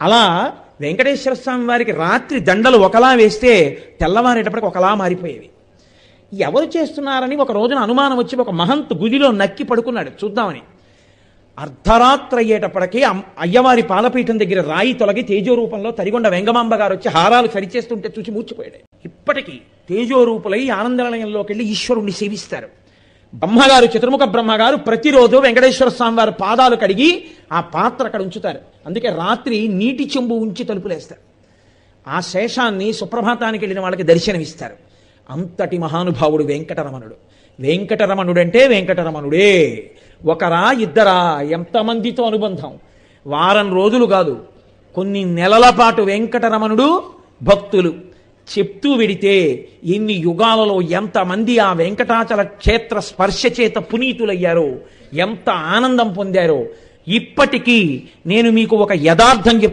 అలా వెంకటేశ్వర స్వామి వారికి రాత్రి దండలు ఒకలా వేస్తే తెల్లవారేటప్పటికి ఒకలా మారిపోయేవి. ఎవరు చేస్తున్నారని ఒక రోజున అనుమానం వచ్చి ఒక మహంత్ గుదిలో నక్కి పడుకున్నాడు చూద్దామని. అర్ధరాత్రి అయ్యేటప్పటికీ అయ్యవారి పాలపీఠం దగ్గర రాయి తొలగి తేజోరూపంలో తరిగొండ వెంగమాంబ గారు వచ్చి హారాలు సరిచేస్తుంటే చూసి మూర్చిపోయాడు. ఇప్పటికీ తేజోరూపులై ఆనందనిలయంలోకి వెళ్ళి ఈశ్వరుణ్ణి సేవిస్తారు. బ్రహ్మగారు, చతుర్ముఖ బ్రహ్మగారు ప్రతిరోజు వెంకటేశ్వర స్వామి వారి పాదాలు కడిగి ఆ పాత్ర అక్కడ ఉంచుతారు. అందుకే రాత్రి నీటి చెంబు ఉంచి తలుపులేస్తారు. ఆ శేషాన్ని సుప్రభాతానికి వెళ్ళిన వాళ్ళకి దర్శనమిస్తారు. అంతటి మహానుభావుడు వెంకటరమణుడు. వెంకటరమణుడంటే వెంకటరమణుడే. ఒకరా ఇద్దరా, ఎంతమందితో అనుబంధం. వారం రోజులు కాదు, కొన్ని నెలల పాటు వెంకటరమణుడు భక్తులు చెప్తూ వెడితే ఎన్ని యుగాలలో ఎంతమంది ఆ వెంకటాచల క్షేత్ర స్పర్శ చేత పునీతులయ్యారో, ఎంత ఆనందం పొందారో. ఇప్పటికీ నేను మీకు ఒక యథార్థం చెప్తాను.